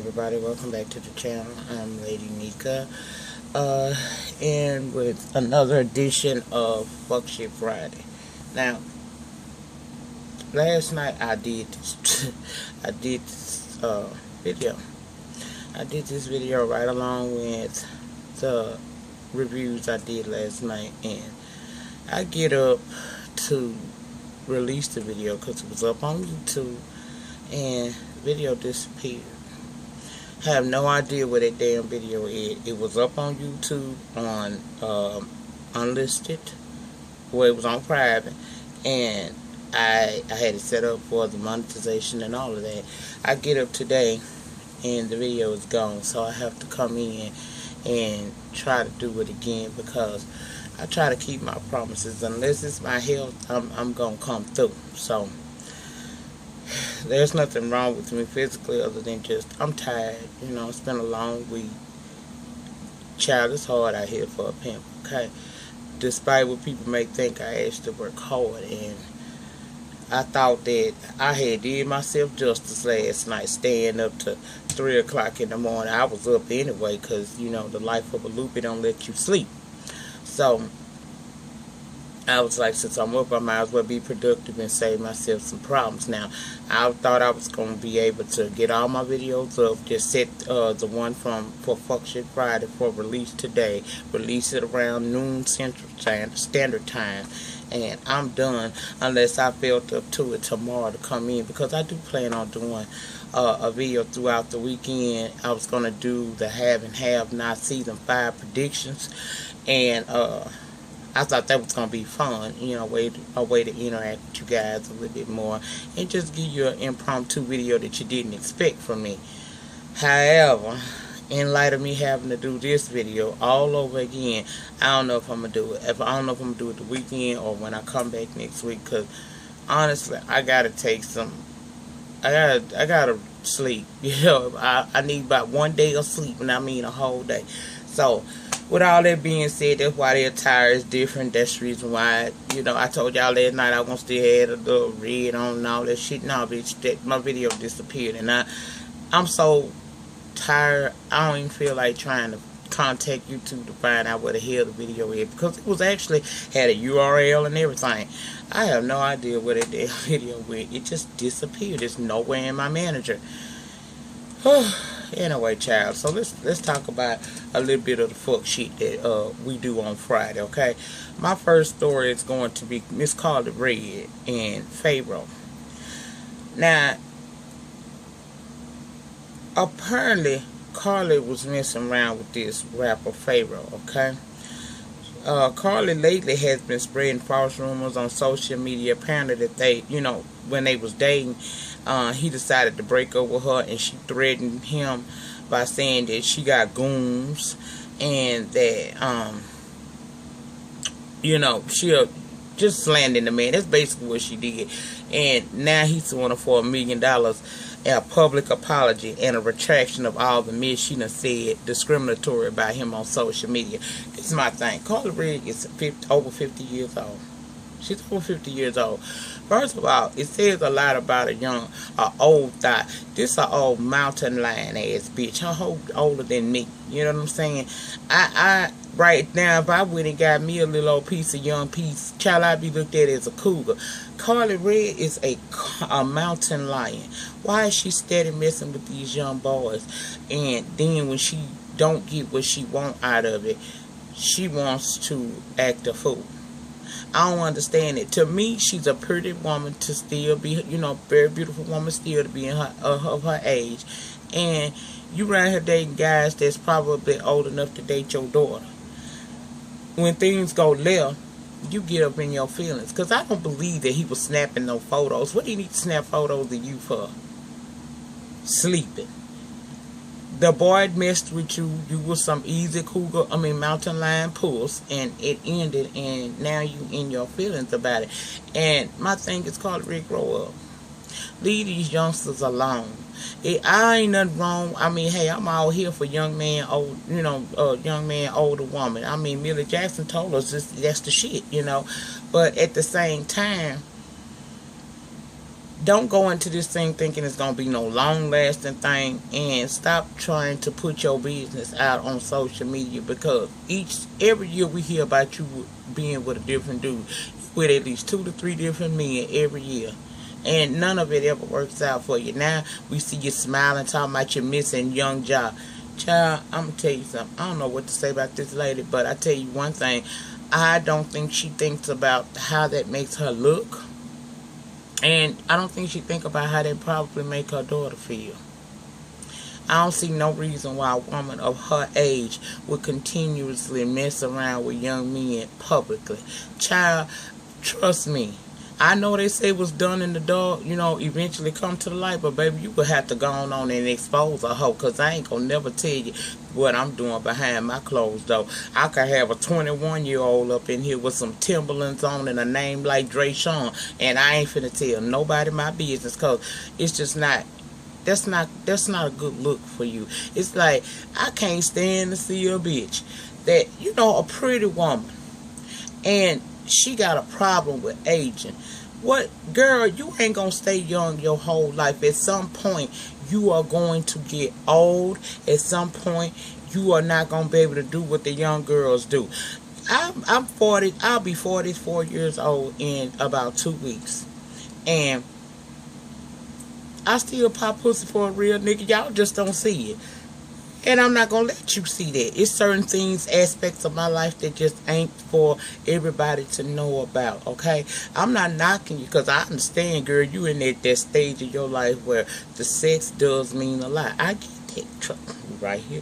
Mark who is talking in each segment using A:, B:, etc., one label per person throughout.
A: everybody, welcome back to the channel. I'm Lady Nika, and with another edition of Fuck Shit Friday. Now, last night I did this video. I did this video right along with the reviews I did last night, and I get up to release the video because it was up on YouTube and video disappeared. I have no idea where that damn video is. It was up on YouTube on unlisted, where it was on private, and I had it set up for the monetization and all of that. I get up today and the video is gone, so I have to come in and try to do it again because I try to keep my promises. Unless it's my health, I'm gonna come through. So there's nothing wrong with me physically other than just I'm tired. You know, it's been a long week. Child, it's hard out here for a pimp, okay? Despite what people may think, I actually work hard, and I thought that I had did myself justice last night, staying up to 3 o'clock in the morning. I was up anyway because, you know, the life of a loopy don't let you sleep. So I was like, since I'm up, I might as well be productive and save myself some problems. Now, I thought I was going to be able to get all my videos up, just set the one for Fuck Shit Friday for release today, release it around noon Central Standard Time, and I'm done unless I felt up to it tomorrow to come in, because I do plan on doing a video throughout the weekend. I was going to do the Have and Have Not Season 5 predictions, and I thought that was going to be fun, you know, a way to interact with you guys a little bit more and just give you an impromptu video that you didn't expect from me. However, in light of me having to do this video all over again, I don't know if I'm going to do it. I don't know if I'm going to do it the weekend or when I come back next week, because honestly, I got to take some, I gotta sleep. You know, I need about 1 day of sleep, and I mean a whole day. So, with all that being said, that's why their attire is different. That's the reason why, you know, I told y'all last night I was going to still have a little red on and all that shit. No, bitch, that my video disappeared. And I'm so tired, I don't even feel like trying to contact YouTube to find out where the hell the video is, because it was actually had a URL and everything. I have no idea where that damn video went. It just disappeared. It's nowhere in my manager. Anyway, child, so let's talk about a little bit of the fuck shit that we do on Friday, okay? My first story is going to be Miss Karlie and Pharaoh. Now, apparently Karlie was messing around with this rapper Pharaoh, okay? Karlie lately has been spreading false rumors on social media. Apparently that they, you know, when they was dating, he decided to break up with her, and she threatened him by saying that she got goons, and that, you know, she'll just slandering the man. That's basically what she did. And now he's suing her for $1 million, a public apology, and a retraction of all the myths she done said discriminatory about him on social media. This is my thing. Karlie is over 50 years old. She's over 50 years old. First of all, it says a lot about a old thought. This a old mountain lion ass bitch. Her whole older than me. You know what I'm saying? I right now, if I went and got me a little old piece of young piece, child, I'd be looked at as a cougar. Karlie is a mountain lion. Why is she steady messing with these young boys? And then when she don't get what she want out of it, she wants to act a fool. I don't understand it. To me, she's a pretty woman to still be, you know, very beautiful woman still to be in her of her age. And you around here dating guys that's probably old enough to date your daughter. When things go left, you get up in your feelings. Because I don't believe that he was snapping no photos. What do you need to snap photos of you for? Sleeping. The boy messed with you. You were some easy cougar, mountain lion puss, and it ended, and now you in your feelings about it. And my thing is called grow up. Leave these youngsters alone. I ain't nothing wrong. I mean, hey, I'm all here for young man, old, you know, young man, older woman. I mean, Millie Jackson told us that's the shit, you know. But at the same time, Don't go into this thing thinking it's gonna be no long-lasting thing, and stop trying to put your business out on social media, because every year we hear about you being with a different dude, with at least 2 to 3 different men every year, and none of it ever works out for you. Now we see you smiling, talking about your missing young job. Child, I'm gonna tell you something. I don't know what to say about this lady, but I tell you one thing. I don't think she thinks about how that makes her look. And I don't think she think about how that probably make her daughter feel. I don't see no reason why a woman of her age would continuously mess around with young men publicly. Child, trust me. I know they say what's done in the dark, eventually come to the light. But baby, you would have to go on and expose a hoe. Because I ain't going to never tell you what I'm doing behind my clothes, though. I could have a 21-year-old up in here with some Timberlands on and a name like Dre Sean. And I ain't finna tell nobody my business. Because it's just not. That's not a good look for you. It's like, I can't stand to see a bitch that, a pretty woman. And she got a problem with aging. What, girl, you ain't gonna stay young your whole life. At some point, you are going to get old. At some point, you are not gonna be able to do what the young girls do. I'm 40. I'll be 44 years old in about 2 weeks. And I still pop pussy for a real nigga. Y'all just don't see it. And I'm not going to let you see that. It's certain things, aspects of my life that just ain't for everybody to know about, okay? I'm not knocking you, because I understand, girl, you in that stage of your life where the sex does mean a lot. I get that. Trust me right here.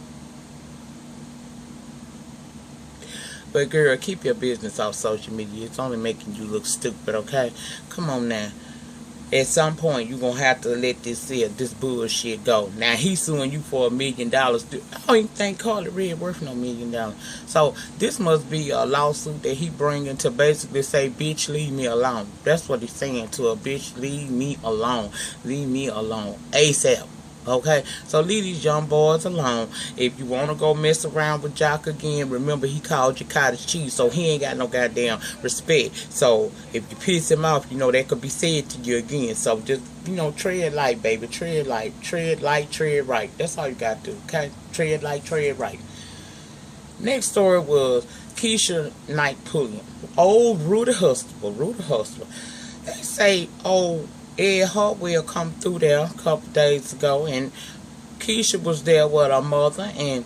A: But girl, keep your business off social media. It's only making you look stupid, okay? Come on now. At some point, you're going to have to let this bullshit go. Now, he's suing you for $1 million. I don't even think Karlie Red worth no $1 million. So, this must be a lawsuit that he bringing to basically say, bitch, leave me alone. That's what he's saying to a bitch, leave me alone. Leave me alone. ASAP. Okay, so leave these young boys alone. If you want to go mess around with Jock again, remember he called you cottage cheese, so he ain't got no goddamn respect. So if you piss him off, that could be said to you again. So just, tread light, baby. Tread light, tread right. That's all you got to do, okay? Tread light, tread right. Next story was Keisha Knight-Pulliam. Old Rudy Hustler. They say, Ed Hartwell come through there a couple days ago, and Keisha was there with her mother, and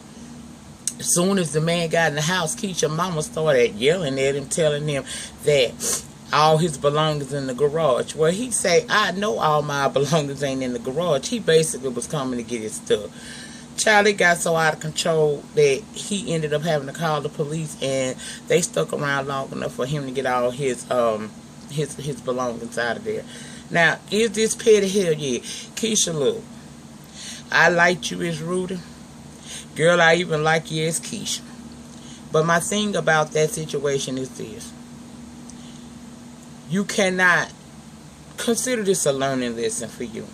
A: as soon as the man got in the house, Keisha's mama started yelling at him, telling him that all his belongings in the garage. Well, he say, I know all my belongings ain't in the garage. He basically was coming to get his stuff. Child, it got so out of control that he ended up having to call the police, and they stuck around long enough for him to get all his belongings out of there. Now, is this petty? Hell yeah. Keisha, look, I liked you as Rudy. Girl, I even like you as Keisha. But my thing about that situation is this. You cannot consider this a learning lesson for you.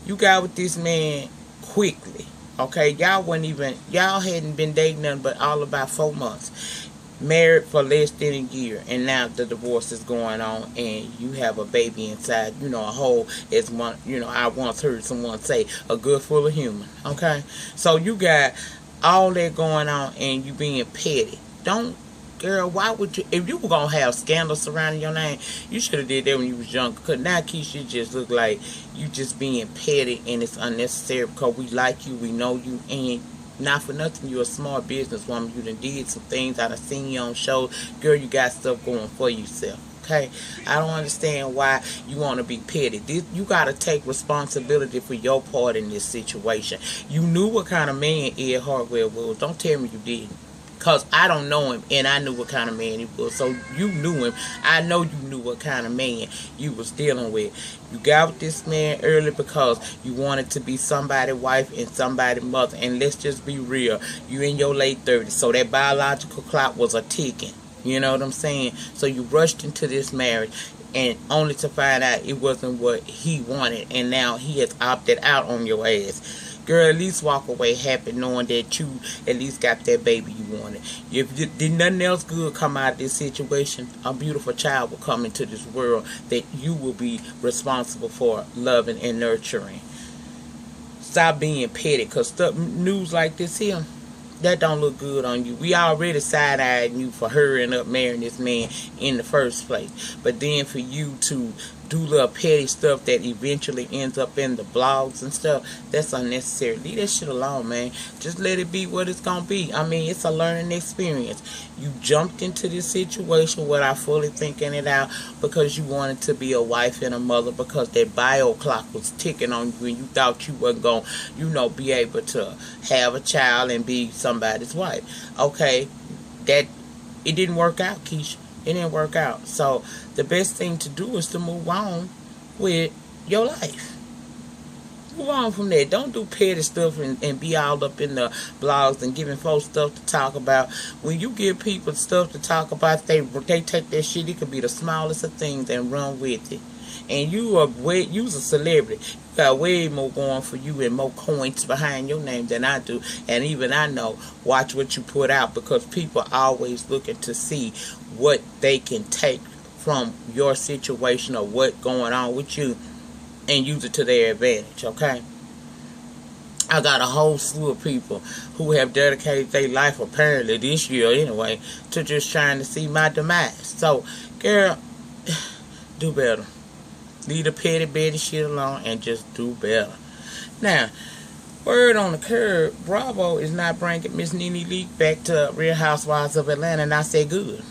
A: You got with this man quickly. Okay, y'all hadn't been dating nothing but all about 4 months. Married for less than a year, and now the divorce is going on, and you have a baby inside, a whole, as one, I once heard someone say, a good full of human, okay? So you got all that going on, and you being petty. Don't, girl, why would you, if you were going to have scandals surrounding your name, you should have did that when you was younger, because now, Keisha, just look like you just being petty, and it's unnecessary, because we like you, we know you, and not for nothing, you're a smart businesswoman. You done did some things. I done seen you on shows. Girl, you got stuff going for yourself. Okay? I don't understand why you want to be petty. You got to take responsibility for your part in this situation. You knew what kind of man Ed Hartwell was. Don't tell me you didn't. Because I don't know him, and I knew what kind of man he was. So you knew him. I know you knew what kind of man you was dealing with. You got with this man early because you wanted to be somebody's wife and somebody's mother. And let's just be real. You in your late 30s. So that biological clock was a ticking. You know what I'm saying? So you rushed into this marriage, and only to find out it wasn't what he wanted. And now he has opted out on your ass. girl, at least walk away happy knowing that you at least got that baby you wanted. If did nothing else good come out of this situation, a beautiful child will come into this world that you will be responsible for loving and nurturing. Stop being petty, because news like this here, that don't look good on you. We already side-eyeing you for hurrying up marrying this man in the first place. But then for you to do little petty stuff that eventually ends up in the blogs and stuff, that's unnecessary. Leave that shit alone, man. Just let it be what it's gonna be. I mean, it's a learning experience. You jumped into this situation without fully thinking it out because you wanted to be a wife and a mother, because that bio clock was ticking on you and you thought you wasn't gonna, be able to have a child and be somebody's wife. Okay, that it didn't work out, Keisha. It didn't work out. So the best thing to do is to move on with your life. Move on from that. Don't do petty stuff and be all up in the blogs and giving folks stuff to talk about. When you give people stuff to talk about, they take that shit. It could be the smallest of things and run with it. And you's a celebrity. You got way more going for you and more coins behind your name than I do. And even I know, watch what you put out, because people are always looking to see what they can take from your situation or what's going on with you and use it to their advantage, okay? I got a whole slew of people who have dedicated their life, apparently this year anyway, to just trying to see my demise. So, girl, do better. Leave the petty betty shit alone and just do better. Now, word on the curb, Bravo is not bringing Miss NeNe Leakes back to Real Housewives of Atlanta, and I say good.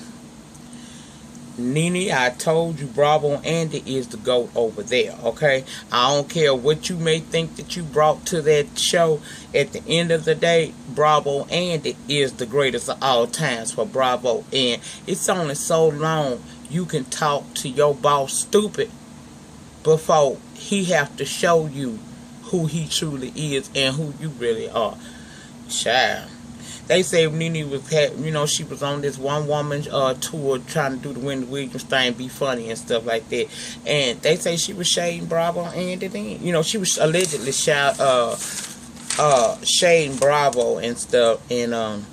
A: NeNe, I told you Bravo Andy is the GOAT over there, okay? I don't care what you may think that you brought to that show. At the end of the day, Bravo Andy is the greatest of all times for Bravo. And it's only so long you can talk to your boss stupid before he have to show you who he truly is and who you really are. Child. They say NeNe was, she was on this one-woman tour trying to do the Wendy Williams thing, be funny and stuff like that. And they say she was shading Bravo and then, she was allegedly shading Bravo and stuff. And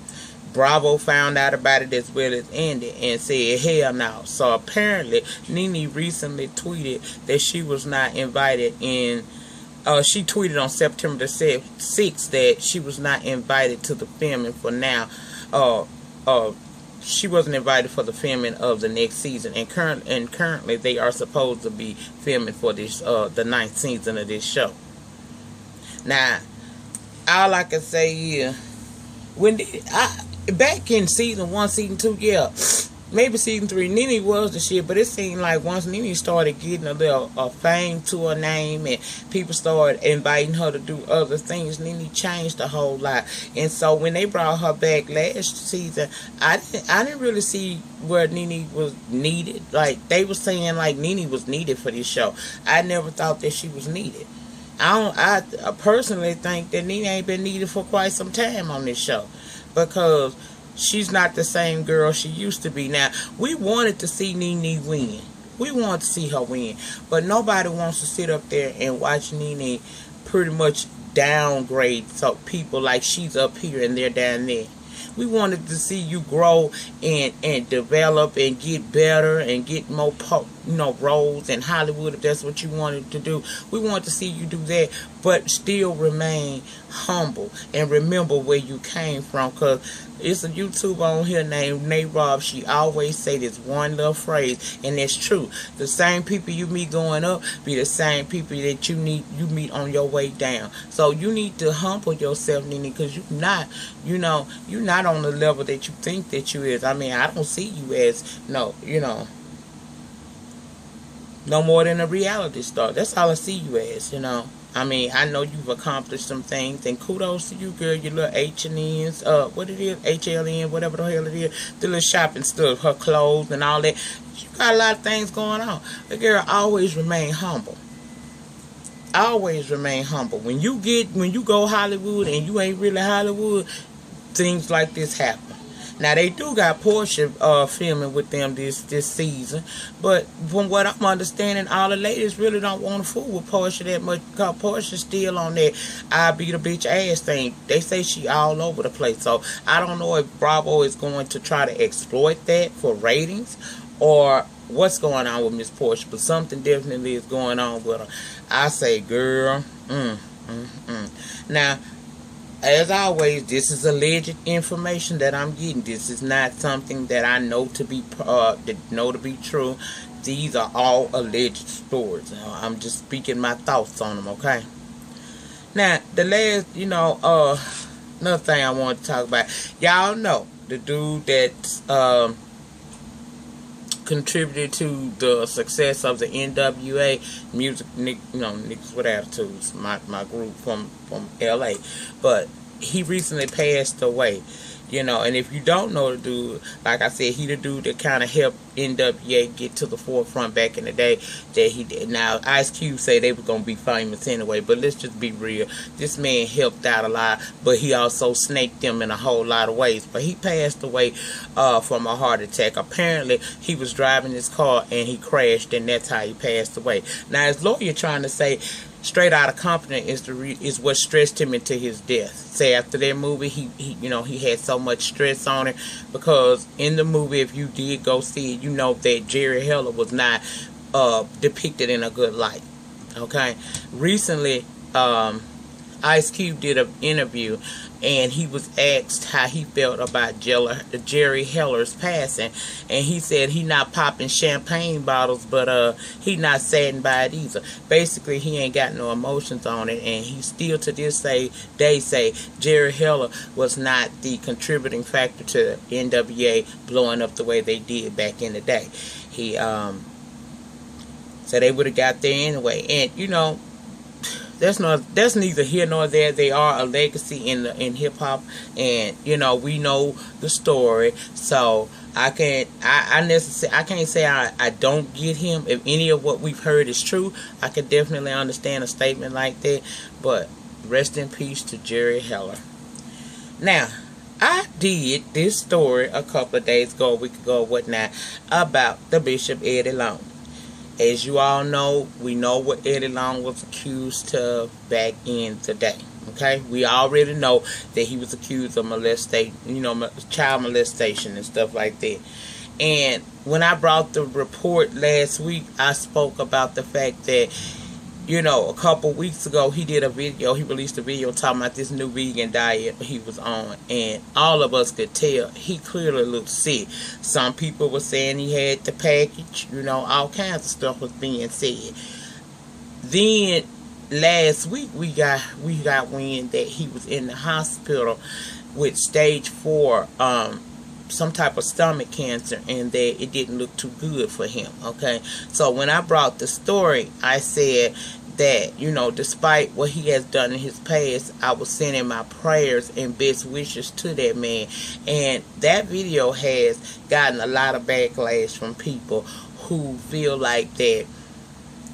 A: Bravo found out about it as well as Andy and said, hell no. So apparently, NeNe recently tweeted that she was not invited in. She tweeted on September the 6th that she was not invited to the filming for now. She wasn't invited for the filming of the next season, and currently they are supposed to be filming for this the 9th season of this show. Now, all I can say is, back in season 1, season 2, yeah. Maybe season 3, NeNe was the shit, but it seemed like once NeNe started getting a little fame to her name and people started inviting her to do other things, NeNe changed a whole lot. And so when they brought her back last season, I didn't really see where NeNe was needed. Like, they were saying like NeNe was needed for this show. I never thought that she was needed. I personally think that NeNe ain't been needed for quite some time on this show, because she's not the same girl she used to be. Now, we wanted to see NeNe win. We wanted to see her win. But nobody wants to sit up there and watch NeNe pretty much downgrade so people like she's up here and they're down there. We wanted to see you grow and develop and get better and get more roles in Hollywood if that's what you wanted to do. We wanted to see you do that, but still remain humble and remember where you came from, because it's a YouTuber on here named Nate Rob. She always say this one little phrase, and it's true. The same people you meet going up be the same people that you meet on your way down. So you need to humble yourself, NeNe, because you're not on the level that you think that you is. I mean, I don't see you as no more than a reality star. That's all I see you as, I mean, I know you've accomplished some things, and kudos to you, girl. Your little H&N's, what it is, HLN, whatever the hell it is, the little shopping stuff, her clothes and all that. You got a lot of things going on. But girl, always remain humble. Always remain humble. When you go Hollywood and you ain't really Hollywood, things like this happen. Now they do got Portia filming with them this season, but from what I'm understanding, all the ladies really don't want to fool with Portia that much, because Portia's still on that I beat a bitch ass thing. They say she all over the place, so I don't know if Bravo is going to try to exploit that for ratings or what's going on with Miss Portia, but something definitely is going on with her. I say, girl, Now, as always, this is alleged information that I'm getting. This is not something that I know to be true. These are all alleged stories. I'm just speaking my thoughts on them, okay? Now, the last, another thing I want to talk about. Y'all know the dude that contributed to the success of the NWA music, Niggas with Attitudes, my group from LA, but he recently passed away, and if you don't know the dude, like I said, he the dude that kind of helped NWA get to the forefront back in the day that he did. Now, Ice Cube say they were going to be famous anyway, but let's just be real. This man helped out a lot, but he also snaked them in a whole lot of ways. But he passed away from a heart attack. Apparently, he was driving his car and he crashed, and that's how he passed away. Now, his lawyer trying to say Straight Outta Compton is what stressed him into his death. Say after that movie, he had so much stress on it, because in the movie, if you did go see it, you know that Jerry Heller was not depicted in a good light. Okay, recently, Ice Cube did an interview, and he was asked how he felt about Jerry Heller's passing, and he said he not popping champagne bottles, but he not saddened by it either. Basically, he ain't got no emotions on it, and he still to this day say Jerry Heller was not the contributing factor to NWA blowing up the way they did back in the day. He so they would have got there anyway, and that's neither here nor there. They are a legacy in hip hop, and we know the story. So I can't say I don't get him. If any of what we've heard is true, I could definitely understand a statement like that. But rest in peace to Jerry Heller. Now, I did this story a couple of days ago, a week ago, whatnot, about the Bishop Eddie Long. As you all know, we know what Eddie Long was accused of back in the day. Okay, we already know that he was accused of child molestation and stuff like that. And when I brought the report last week, I spoke about the fact that, a couple weeks ago, he released a video talking about this new vegan diet he was on, and all of us could tell he clearly looked sick. Some people were saying he had the package, all kinds of stuff was being said. Then last week we got wind that he was in the hospital with stage 4 some type of stomach cancer, and that it didn't look too good for him. Okay, so when I brought the story, I said that, despite what he has done in his past, I was sending my prayers and best wishes to that man. And that video has gotten a lot of backlash from people who feel like that,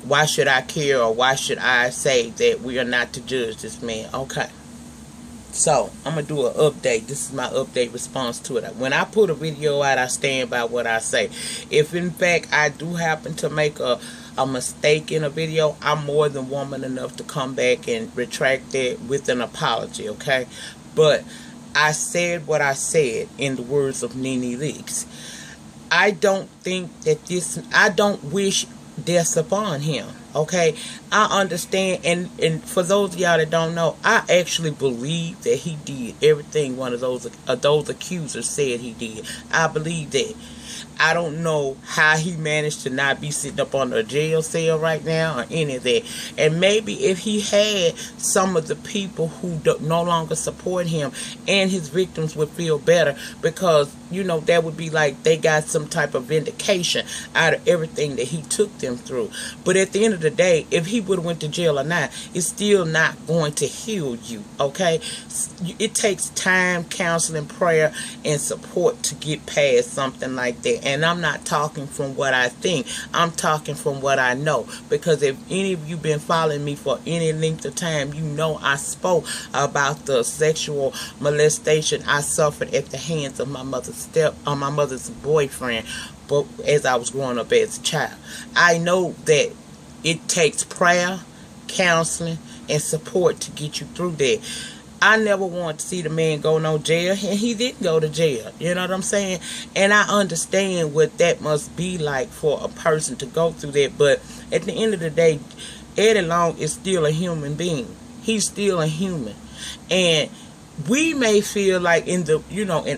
A: why should I care, or why should I say that we are not to judge this man? Okay, so I'm going to do an update. This is my update response to it. When I put a video out, I stand by what I say. If in fact I do happen to make a mistake in a video, I'm more than woman enough to come back and retract that with an apology, okay? But I said what I said, in the words of NeNe Leakes. I don't think that I don't wish death upon him, okay? I understand, and for those of y'all that don't know, I actually believe that he did everything one of those accusers said he did. I believe that. I don't know how he managed to not be sitting up on a jail cell right now or any of that. And maybe if he had some of the people who no longer support him and his victims would feel better, because, that would be like they got some type of vindication out of everything that he took them through. But at the end of the the day, if he would have went to jail or not, it's still not going to heal you, okay? It takes time, counseling, prayer, and support to get past something like that. And I'm not talking from what I think. I'm talking from what I know. Because if any of you been following me for any length of time, you know I spoke about the sexual molestation I suffered at the hands of my mother's boyfriend, but as I was growing up as a child. I know that it takes prayer, counseling, and support to get you through that. I never wanted to see the man go no jail, and he didn't go to jail. You know what I'm saying? And I understand what that must be like for a person to go through that. But at the end of the day, Eddie Long is still a human being. He's still a human. And we may feel like in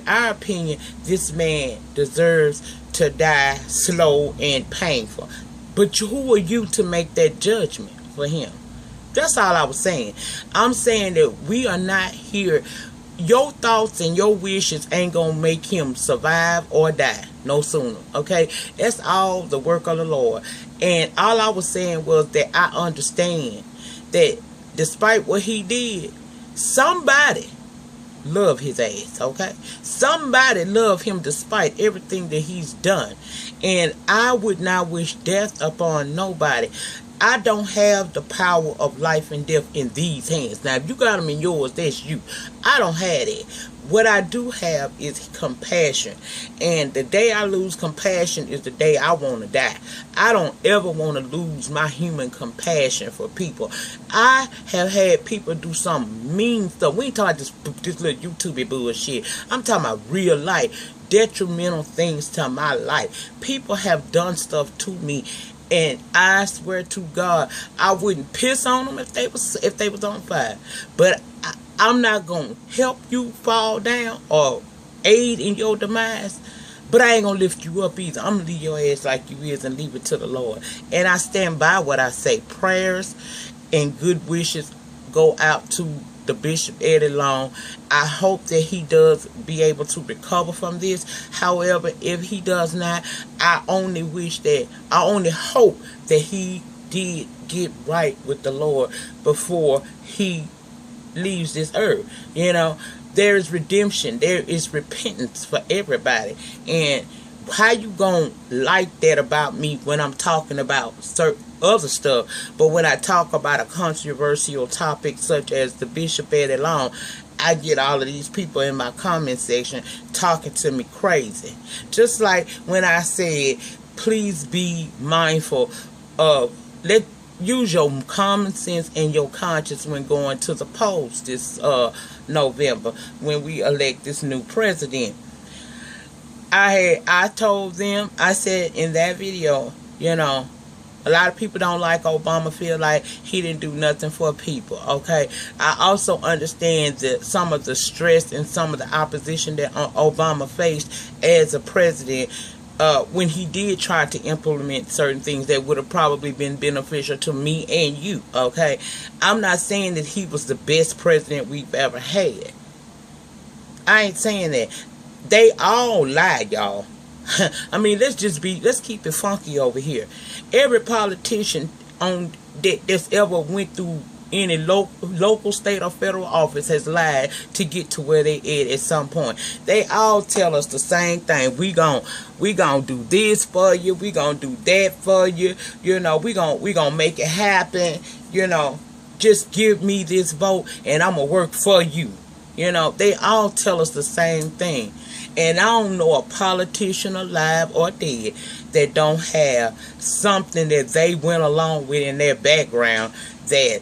A: our opinion, this man deserves to die slow and painful. But who are you to make that judgment for him? That's all I was saying. I'm saying that we are not here. Your thoughts and your wishes ain't going to make him survive or die no sooner. Okay? That's all the work of the Lord. And all I was saying was that I understand that despite what he did, somebody love his ass, okay? Somebody love him despite everything that he's done. And I would not wish death upon nobody. I don't have the power of life and death in these hands. Now, if you got them in yours, that's you. I don't have it. What I do have is compassion. And the day I lose compassion is the day I want to die. I don't ever want to lose my human compassion for people. I have had people do some mean stuff. We ain't talking about this little YouTube bullshit. I'm talking about real life, detrimental things to my life. People have done stuff to me, and I swear to God, I wouldn't piss on them if they was on fire. But I'm not going to help you fall down or aid in your demise. But I ain't going to lift you up either. I'm going to leave your ass like you is and leave it to the Lord. And I stand by what I say. Prayers and good wishes go out to the Bishop Eddie Long. I hope that he does be able to recover from this. However, if he does not, I only hope that he did get right with the Lord before he leaves this earth. You know, there is redemption, there is repentance for everybody. And how you gonna like that about me when I'm talking about certain other stuff, but when I talk about a controversial topic such as the Bishop Eddie Long, I get all of these people in my comment section talking to me crazy. Just like when I said, please be mindful of, use your common sense and your conscience when going to the polls this November when we elect this new president. I told them, I said in that video, you know, a lot of people don't like Obama, feel like he didn't do nothing for people, okay? I also understand that some of the stress and some of the opposition that Obama faced as a president when he did try to implement certain things that would have probably been beneficial to me and you, okay? I'm not saying that he was the best president we've ever had. I ain't saying that. They all lied, y'all. I mean, let's keep it funky over here. Every politician that's ever went through any local, state, or federal office has lied to get to where they at some point. They all tell us the same thing. We gon' do this for you. We gonna do that for you. You know, we gonna make it happen. You know, just give me this vote and I'm gonna work for you. You know, they all tell us the same thing. And I don't know a politician alive or dead that don't have something that they went along with in their background that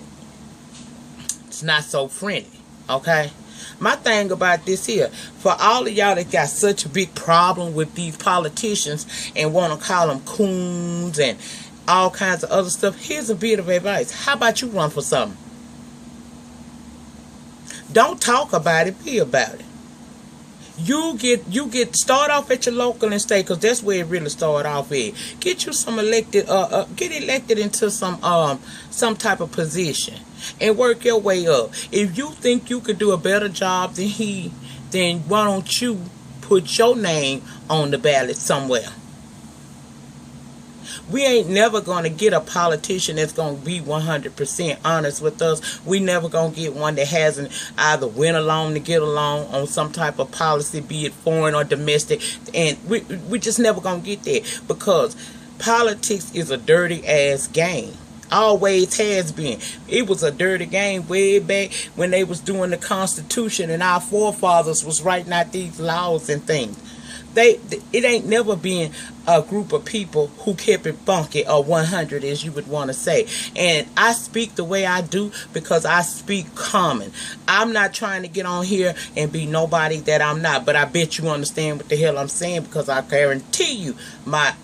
A: it's not so friendly, okay? My thing about this here, for all of y'all that got such a big problem with these politicians and want to call them coons and all kinds of other stuff, here's a bit of advice. How about you run for something? Don't talk about it, be about it. You get start off at your local and state, because that's where it really start off at. Get you some elected, get elected into some type of position and work your way up. If you think you could do a better job than he, then why don't you put your name on the ballot somewhere? We ain't never going to get a politician that's going to be 100% honest with us. We never going to get one that hasn't either went along to get along on some type of policy, be it foreign or domestic. And we just never going to get there, because politics is a dirty ass game. Always has been. It was a dirty game way back when they was doing the Constitution and our forefathers was writing out these laws and things. It ain't never been a group of people who kept it funky or 100, as you would want to say. And I speak the way I do because I speak common. I'm not trying to get on here and be nobody that I'm not, but I bet you understand what the hell I'm saying, because I guarantee you my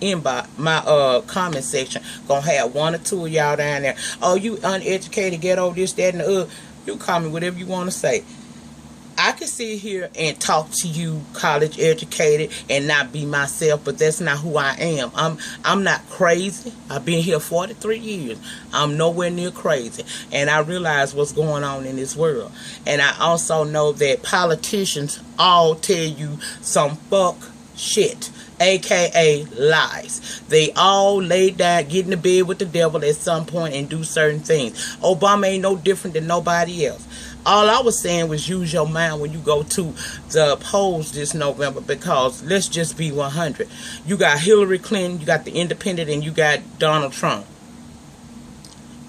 A: comment section gonna have one or two of y'all down there. Oh, you uneducated, ghetto, this, that, and the other. You call me whatever you want to say. I can sit here and talk to you college educated and not be myself, but that's not who I am. I'm not crazy. I've been here 43 years. I'm nowhere near crazy. And I realize what's going on in this world. And I also know that politicians all tell you some fuck shit, aka lies. They all lay down, get in the bed with the devil at some point and do certain things. Obama ain't no different than nobody else. All I was saying was use your mind when you go to the polls this November, because let's just be 100. You got Hillary Clinton, you got the independent, and you got Donald Trump.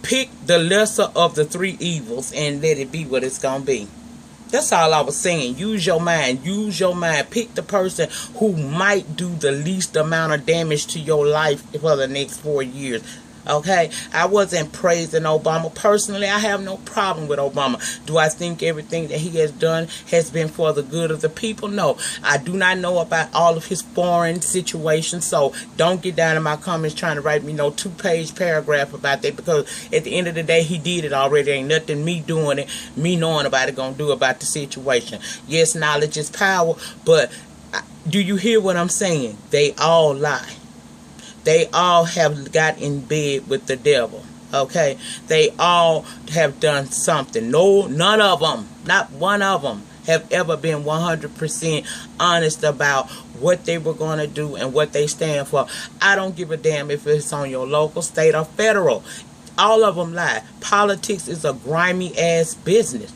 A: Pick the lesser of the three evils and let it be what it's going to be. That's all I was saying. Use your mind. Use your mind. Pick the person who might do the least amount of damage to your life for the next 4 years. Okay, I wasn't praising Obama. Personally, I have no problem with Obama. Do I think everything that he has done has been for the good of the people? No. I do not know about all of his foreign situations, so don't get down in my comments trying to write me no 2-page paragraph about that, because at the end of the day, he did it already. Ain't nothing me doing it, me knowing about it, gonna do about the situation. Yes, knowledge is power, but do you hear what I'm saying? They all lie. They all have got in bed with the devil, okay? They all have done something. No, none of them, not one of them, have ever been 100% honest about what they were going to do and what they stand for. I don't give a damn if it's on your local, state, or federal. All of them lie. Politics is a grimy-ass business,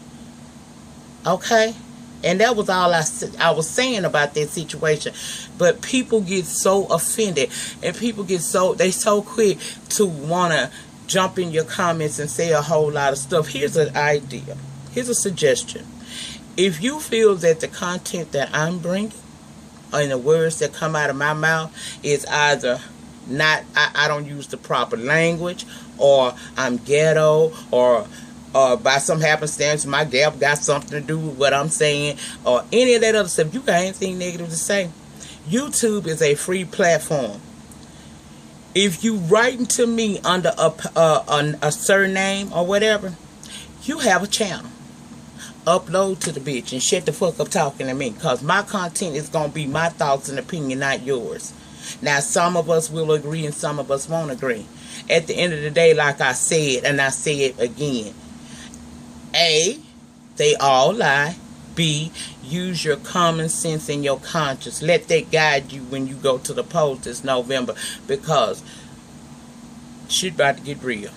A: okay? And that was all I was saying about that situation. But people get so offended, and people get so quick to want to jump in your comments and say a whole lot of stuff. Here's an idea. Here's a suggestion. If you feel that the content that I'm bringing, and the words that come out of my mouth, is either not, I don't use the proper language, or I'm ghetto, or by some happenstance my gap got something to do with what I'm saying, or any of that other stuff, you got anything negative to say, YouTube is a free platform. If you writing to me under a surname or whatever, you have a channel. Upload to the bitch and shut the fuck up talking to me, because my content is going to be my thoughts and opinion, not yours. Now, some of us will agree and some of us won't agree. At the end of the day, like I said, and I say it again, A, they all lie. B, use your common sense and your conscience. Let that guide you when you go to the polls this November, because shit about to get real.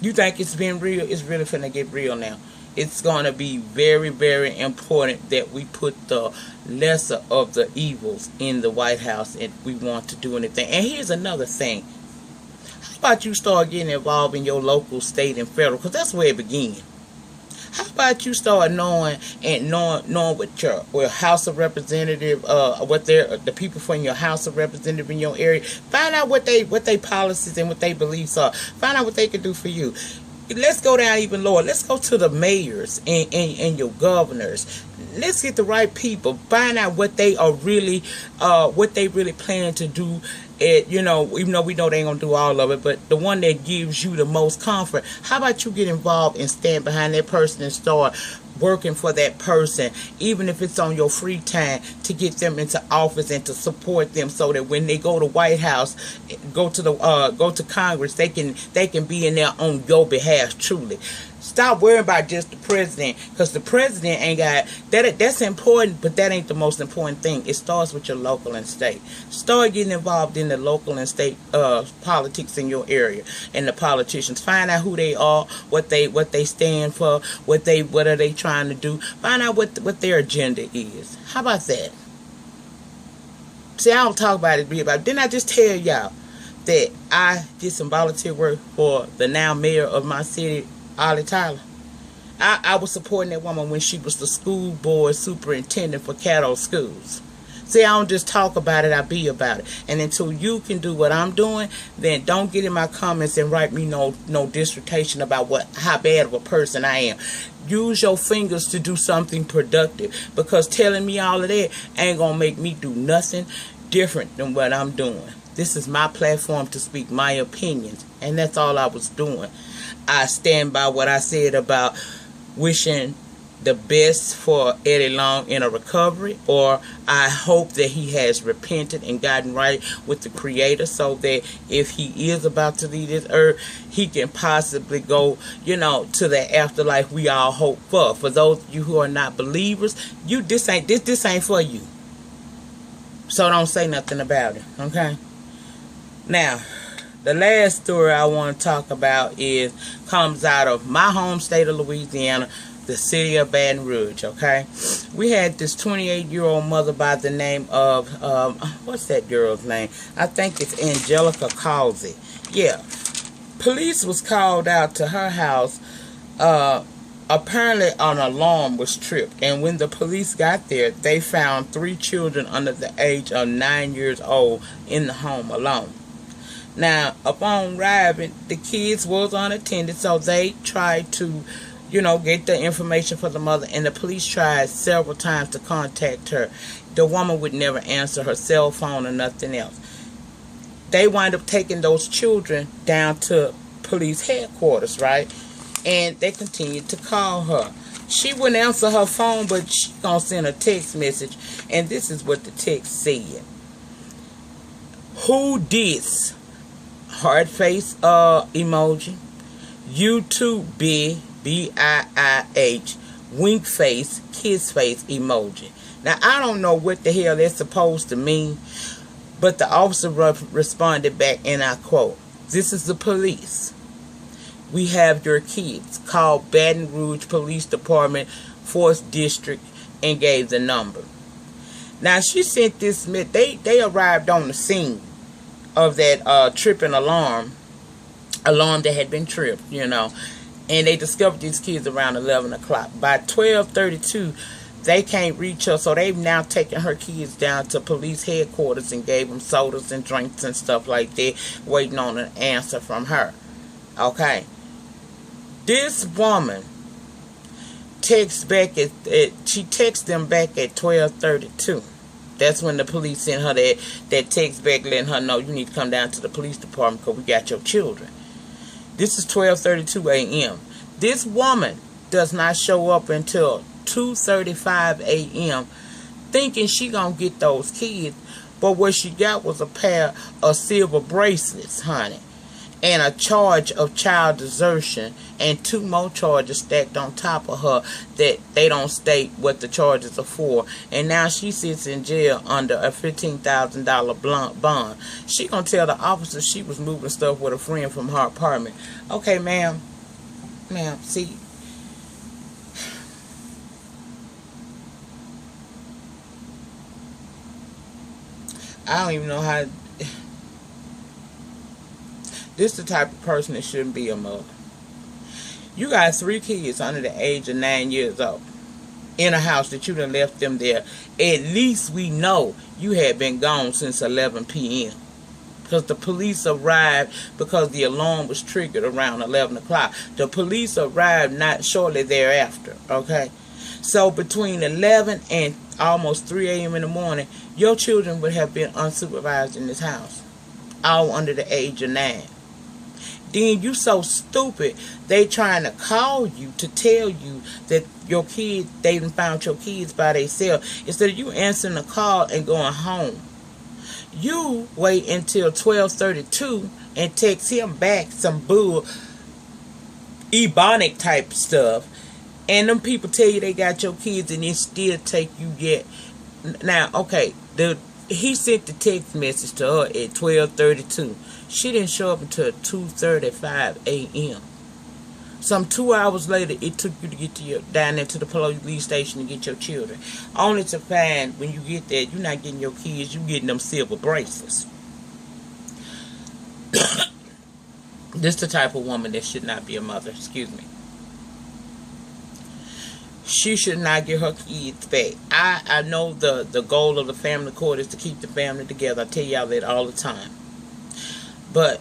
A: You think it's been real? It's really finna get real now. It's going to be very, very important that we put the lesser of the evils in the White House if we want to do anything. And here's another thing. How about you start getting involved in your local, state, and federal? Because that's where it begins. How about you start knowing what your House of Representative, what the people from your House of Representative in your area. Find out what they policies and what they beliefs are. Find out what they can do for you. Let's go down even lower. Let's go to the mayors and your governors. Let's get the right people. Find out what they are really, plan to do. Even though we know they ain't gonna do all of it, but the one that gives you the most comfort. How about you get involved and stand behind that person and start working for that person, even if it's on your free time, to get them into office and to support them, so that when they go to White House, go to Congress, they can be in there on your behalf. Truly, Stop worrying about just the president, because the president ain't got that. That's important, but that ain't the most important thing. It starts with your local and state. Start getting involved in the local and state politics in your area, and the politicians. Find out who they are, what they stand for, what are they trying to do. Find out what their agenda is. How about that? See, I don't talk about it. Didn't I just tell y'all that I did some volunteer work for the now mayor of my city, Ollie Tyler? I was supporting that woman when she was the school board superintendent for Caddo schools. See, I don't just talk about it, I be about it. And until you can do what I'm doing, then don't get in my comments and write me no dissertation about how bad of a person I am. Use your fingers to do something productive, because telling me all of that ain't gonna make me do nothing different than what I'm doing. This is my platform to speak my opinions, and that's all I was doing. I stand by what I said about wishing the best for Eddie Long in a recovery, or I hope that he has repented and gotten right with the Creator, so that if he is about to leave this earth, he can possibly go, to the afterlife we all hope for. For those of you who are not believers, this ain't for you. So don't say nothing about it, okay? Now, the last story I want to talk about comes out of my home state of Louisiana, the city of Baton Rouge, okay? We had this 28-year-old mother by the name of, what's that girl's name? I think it's Angelica Causey. Yeah. Police was called out to her house. Apparently an alarm was tripped, and when the police got there, they found 3 children under the age of 9 years old in the home alone. Now, upon arriving, the kids was unattended, so they tried to, get the information for the mother, and the police tried several times to contact her. The woman would never answer her cell phone or nothing else. They wind up taking those children down to police headquarters, right? And they continued to call her. She wouldn't answer her phone, but she gonna send a text message, and this is what the text said. Who dis? Heart face emoji. You too, B-I-I-H. Wink face, kiss face emoji. Now, I don't know what the hell that's supposed to mean, but the officer responded back, and I quote, "This is the police. We have your kids. Call Baton Rouge Police Department, 4th District," and gave the number. Now, she sent this, they arrived on the scene of that tripping alarm that had been tripped, and they discovered these kids around 11 o'clock. By 12:32, they can't reach her, so they've now taken her kids down to police headquarters and gave them sodas and drinks and stuff like that, waiting on an answer from her. Okay. This woman texts back she texts them back at 12:32. That's when the police sent her that text back letting her know, you need to come down to the police department because we got your children. This is 12:32 a.m. This woman does not show up until 2:35 a.m. thinking she gonna get those kids, but what she got was a pair of silver bracelets, honey, and a charge of child desertion, and 2 more charges stacked on top of her that they don't state what the charges are for. And now she sits in jail under a $15,000 bond. She gonna tell the officer she was moving stuff with a friend from her apartment. Okay, ma'am, see, I don't even know how. This is the type of person that shouldn't be a mother. You got 3 kids under the age of 9 years old in a house that you done left them there. At least we know you had been gone since 11 p.m. Because the police arrived because the alarm was triggered around 11 o'clock. The police arrived not shortly thereafter, okay? So between 11 and almost 3 a.m. in the morning, your children would have been unsupervised in this house, all under the age of 9. Then you so stupid, they trying to call you to tell you that your kids, they done found your kids by themselves. Instead of you answering the call and going home, you wait until 12:32 and text him back some bull ebonic type stuff, and them people tell you they got your kids and it still take you yet. Now, okay, he sent the text message to her at 12:32. She didn't show up until 2:35 a.m. Some 2 hours later, it took you to get to down there to the police station to get your children. Only to find when you get there, you're not getting your kids, you're getting them silver bracelets. This the type of woman that should not be a mother. Excuse me. She should not get her kids back. I know the goal of the family court is to keep the family together. I tell y'all that all the time. But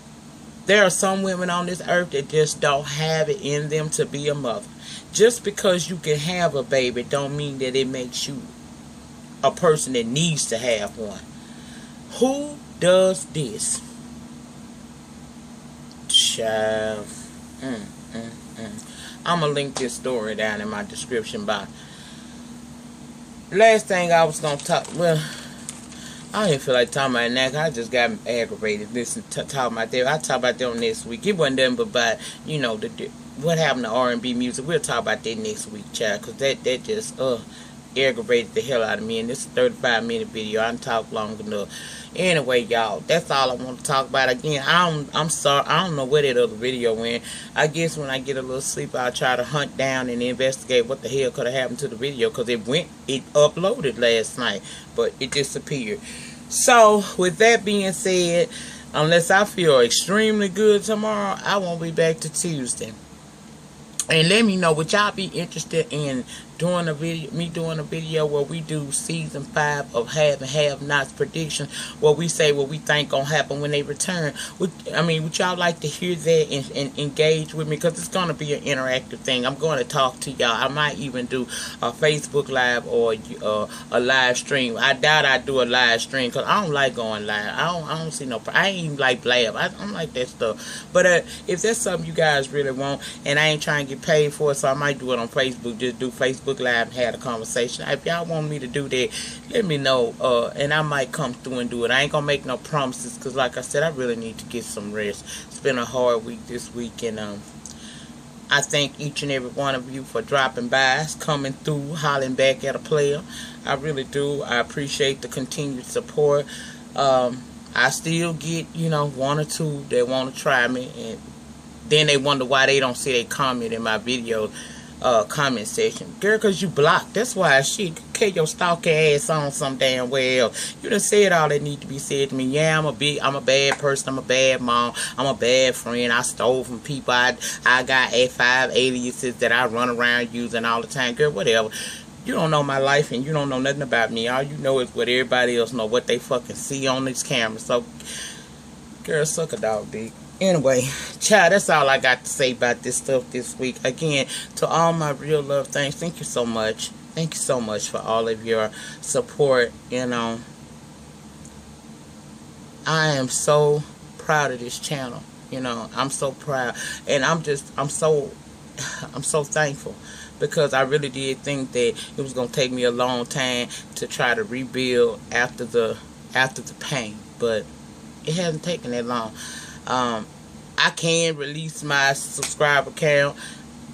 A: there are some women on this earth that just don't have it in them to be a mother. Just because you can have a baby don't mean that it makes you a person that needs to have one. Who does this? Child. I'm going to link this story down in my description box. Last thing I was going to talk, well, I didn't feel like talking about it now, 'cause I just got aggravated listening to talk about that. I'll talk about them next week. It wasn't nothing but about, you know, what happened to R&B music. We'll talk about that next week, child, because that just aggravated the hell out of me. And this is a 35-minute video. I done talked long enough. Anyway, y'all, that's all I want to talk about. Again, I'm sorry, I don't know where that other video went. I guess when I get a little sleep, I'll try to hunt down and investigate what the hell could have happened to the video, because it uploaded last night, but it disappeared. So, with that being said, unless I feel extremely good tomorrow, I won't be back to Tuesday. And let me know, would y'all be interested in doing a video where we do season 5 of Have and Have Nots prediction, where we say what we think gonna happen when they return? Would y'all like to hear that and engage with me? Because it's gonna be an interactive thing. I'm going to talk to y'all. I might even do a Facebook Live or a live stream. I doubt I do a live stream because I don't like going live. I don't see no. I ain't even like blab. I don't like that stuff. But if that's something you guys really want, and I ain't trying to get paid for it, so I might do it on Facebook. Just do Facebook Live and have a conversation. If y'all want me to do that, let me know, and I might come through and do it. I ain't gonna make no promises, because like I said, I really need to get some rest. It's been a hard week this week, and I thank each and every one of you for dropping by, coming through, hollering back at a player. I really do. I appreciate the continued support. I still get, you know, one or two that want to try me, and then they wonder why they don't see they comment in my video comment section. Girl, because you blocked. That's why she carry your stalker ass on some damn well. You done said all that need to be said to me. Yeah, I'm a bad person. I'm a bad mom. I'm a bad friend. I stole from people. I got 5 aliases that I run around using all the time. Girl, whatever. You don't know my life, and you don't know nothing about me. All you know is what everybody else know, what they fucking see on this camera. So, girl, suck a dog dick. Anyway, child, that's all I got to say about this stuff this week. Again, to all my real love things, thank you so much. Thank you so much for all of your support. You know, I am so proud of this channel. You know, I'm so proud, and I'm so thankful, because I really did think that it was gonna take me a long time to try to rebuild after the pain, but it hasn't taken that long. I can release my subscriber count.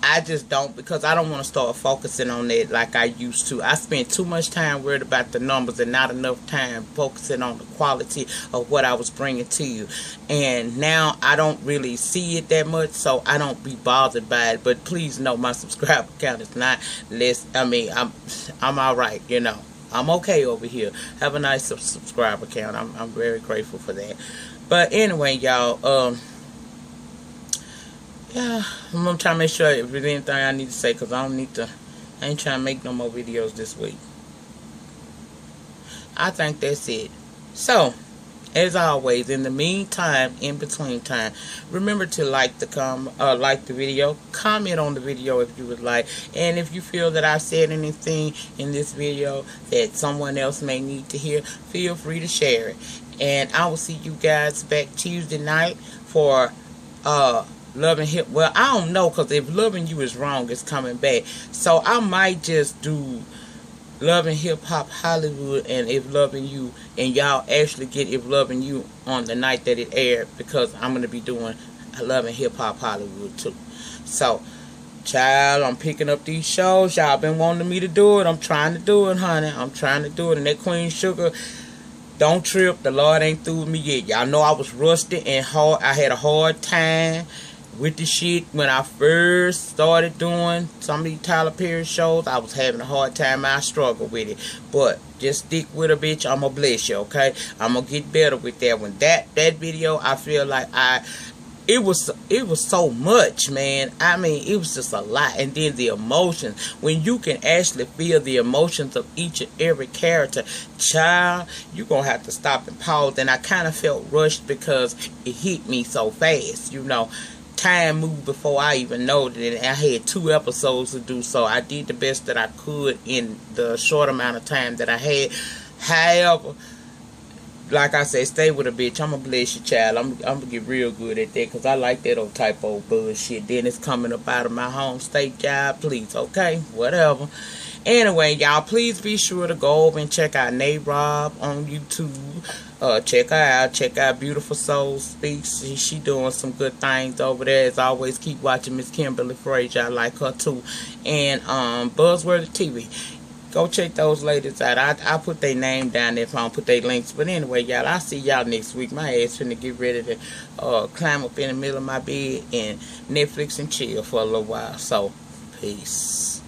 A: I just don't, because I don't want to start focusing on that like I used to. I spent too much time worried about the numbers and not enough time focusing on the quality of what I was bringing to you. And now I don't really see it that much, so I don't be bothered by it. But please know my subscriber count is not less. I mean, I'm all right, you know. I'm okay over here. Have a nice subscriber count. I'm very grateful for that. But anyway, y'all, yeah, I'm going to try to make sure if there's anything I need to say, because I ain't trying to make no more videos this week. I think that's it. So, as always, in the meantime, in between time, remember to like the video, comment on the video if you would like, and if you feel that I've said anything in this video that someone else may need to hear, feel free to share it. And I will see you guys back Tuesday night for Loving Hip. Well, I don't know, because if Loving You Is Wrong, it's coming back. So I might just do Loving Hip Hop Hollywood and If Loving You, and y'all actually get If Loving You on the night that it aired, because I'm going to be doing loving hip-hop Hollywood too. So, child, I'm picking up these shows. Y'all been wanting me to do it. I'm trying to do it, honey. I'm trying to do it. And that Queen Sugar, don't trip. The Lord ain't through with me yet. Y'all know I was rusty and hard. I had a hard time with the shit when I first started doing some of these Tyler Perry shows. I was having a hard time. I struggled with it. But just stick with her, bitch. I'm gonna bless you, okay? I'm gonna get better with that one. That video, I feel like it was so much, man. I mean, it was just a lot. And then the emotions, when you can actually feel the emotions of each and every character, child, you're gonna have to stop and pause. And I kind of felt rushed because it hit me so fast, you know. Time moved before I even noticed it. I had 2 episodes to do, so I did the best that I could in the short amount of time that I had. However, like I said, stay with a bitch. I'm gonna bless you, child. I'm gonna get real good at that, because I like that old type of bullshit. Then it's coming up out of my home state, job, please, okay? Whatever. Anyway, y'all, please be sure to go over and check out NeNe Rob on YouTube. Check her out. Check out Beautiful Soul Speaks. She doing some good things over there. As always, keep watching Miss Kimberly Fraizer. I like her too. And BuzzWorthyTV. Go check those ladies out. I'll put their name down there if I don't put their links. But anyway, y'all, I'll see y'all next week. My ass finna get ready to climb up in the middle of my bed and Netflix and chill for a little while. So, peace.